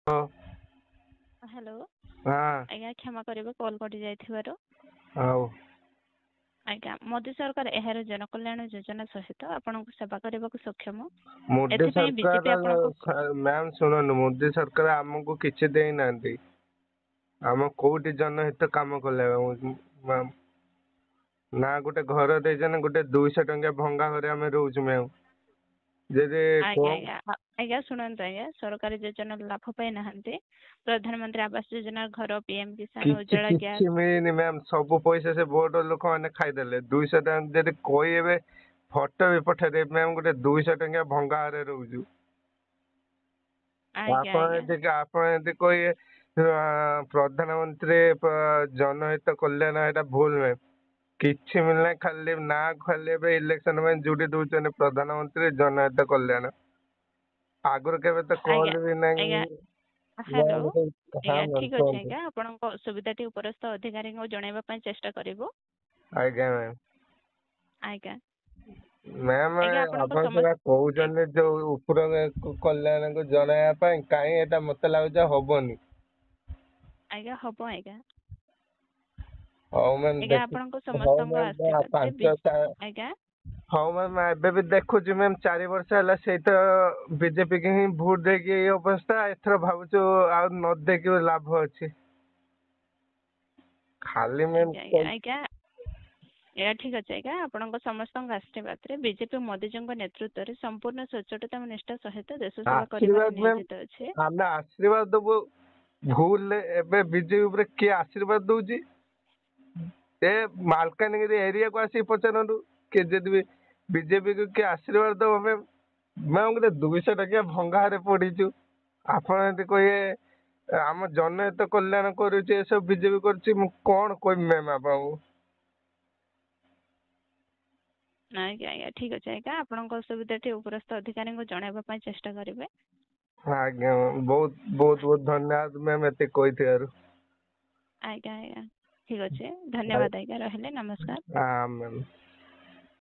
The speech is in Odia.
ହଁ हेलो ହଁ आज्ञा क्षमा करेंगे कॉल कटि जाइथिबारु ହଉ आज्ञा मोदी सरकार एହାର जनकल्याण योजना सहित आपनको सेवा करबाक सक्षम मोदी एथिपाई बीजेपी सरकार आपनको ମ୍ୟାମ ଶୁଣନ୍ତୁ ମୋଦି ସରକାର ଆମକୁ କିଛି ଦେଇନାହାନ୍ତି। ଆମ କୋଉଠି ଜନହିତ କାମ କଲେ ମ୍ୟାମ ନା ଗୋଟେ ଘର ଦେଇଛନ୍ତି ଗୋଟେ 200 ଟଙ୍କିଆ ଭଙ୍ଗା ଘରେ ଆମେ ରହୁଛୁ ମ୍ୟାମ ଯଦି आज्ञा आज्ञा आज्ञा शुणନ୍ତୁ आज्ञा सरकारी योजना लाभ पाई नाहंती प्रधानमंत्री आवास योजना घर पीएम किसान କିଛି उज्ज्वला गैस କିଛି ମିଳିନି ମ୍ୟାମ ସବୁ ପଇସା ସେ ଭୋଟ ଲୋକମାନେ ଖାଇଦେଲେ 200 ଟଙ୍କା ଯଦି କହିବେ ଫଟୋ ବି ପଠେଇଦେବେ ମ୍ୟାମ ଗୋଟେ 200 ଟଙ୍କିଆ ଭଙ୍ଗା ଘରେ ରହୁଛୁ। आज्ञा आज्ञा ଆପଣ ଯଦି କହିବେ ପ୍ରଧାନମନ୍ତ୍ରୀ ଜନହିତ କଲ୍ୟାଣ ଏଇଟା ଭୁଲ ନୁହେଁ। କିଛି ମିଳୁନାହିଁ ଖାଲି ନା ଖାଲି ଏବେ ଇଲେକ୍ସନ ପାଇଁ ଯୋଉଠି ଦଉଛନ୍ତି ପ୍ରଧାନମନ୍ତ୍ରୀ ଜନହିତ କଲ୍ୟାଣ ଆଗରୁ କେବେ ତ आज्ञा କଲ ବି ନାହିଁ। आज्ञा हेलो ହଁ आज्ञा ମ୍ୟାମ ठीक अच्छे କୁହନ୍ତୁ। आज्ञा आपनको सुविधाटी उपरस्थ अधिकारी को जणाइबा पई चेष्टा करिवो ଆଜ୍ଞା ମ୍ୟାम आज्ञा ମ୍ୟାମ आज्ञा आपनको ଆପଣ ସେଟା କହୁଛନ୍ତି ଯୋଉ ଉପର କଲ୍ୟାଣକୁ ଜଣେଇବା ପାଇଁ କାହିଁ ଏଟା ମତେ ଲାଗୁଛି ହବନି। आज्ञा हबो आज्ञा ହଉ ମ୍ୟାମ आज्ञा आपनको ହଉ समस्तଙ୍କ ମ୍ୟାମ आशीर्वाद आज्ञा ହଉ ମ୍ୟାମ ଏବେ ବି ଦେଖୁଛି ମ୍ୟାମ 4 ବର୍ଷ ହେଲା ସେଇତ ବିଜେପି କି ହିଁ ଭୋଟ ଦେଇକି ଏଇ ଅବସ୍ଥା ଏଥର ଭାବୁଛୁ ଆଉ ନ ଦେଇକି ଲାଭ ଅଛି। ଖାଲି आज्ञा ମ୍ୟାମ आज्ञा ଏହା ଠିକ ଅଛି ଆଜ୍ଞା ଆପଣଙ୍କ ସମସ୍ତଙ୍କ ଆଶୀର୍ବାଦରେ ବିଜେପି ମୋଦିଜୀଙ୍କ ନେତୃତ୍ୱରେ ସମ୍ପୂର୍ଣ୍ଣ ସଚ୍ଚୋଟତା ଓ ନିଷ୍ଠା ସହିତ ଦେଶ ସେବା କରିବାରେ ଆଶୀର୍ବାଦ ମ୍ୟାମ ନିୟୋଜିତ ଅଛି। ଆମେ ଆଶୀର୍ବାଦ ଦବୁ ଭୁଲରେ ଏବେ ବିଜେପି ଉପରେ କିଏ ଆଶୀର୍ବାଦ ଦଉଛି ଏ ମାଲକାନଗିରି ଏରିଆକୁ ଆସିକି ପଚାରନ୍ତୁ କିଏ ଯଦି ବି ବିଜେପି କୁ କିଏ ଆଶୀର୍ବାଦ ଦବ ମ୍ୟାମ ଗୋଟେ 200 ଟଙ୍କିଆ ଭଙ୍ଗାରେ ପଡିଛୁ ଆପଣ ଯଦି କହିବେ ଆମ ଜନହିତ କଲ୍ୟାଣ କରୁଛି ଏସବୁ ବିଜେପି କରୁଛି ମୁଁ କଣ କହିବି ମ୍ୟାମ ଆପଣଙ୍କୁ। ଆଜ୍ଞା ଆଜ୍ଞା ଠିକ ଅଛି ଆଜ୍ଞା ଆପଣଙ୍କ ଅସୁବିଧାଟି ଉପରସ୍ଥ ଅଧିକାରୀଙ୍କୁ ଜଣାଇବା ପାଇଁ ଚେଷ୍ଟା କରିବେ। ଆଜ୍ଞା ବହୁତ ବହୁତ ବହୁତ ଧନ୍ୟବାଦ ମ୍ୟାମ ଏତିକି କହିଥିବାରୁ। ଆଜ୍ଞା ଆଜ୍ଞା ଠିକ ଅଛି ଧନ୍ୟବାଦ ଆଜ୍ଞା ରହିଲେ ନମସ୍କାର। ମ୍ୟାମ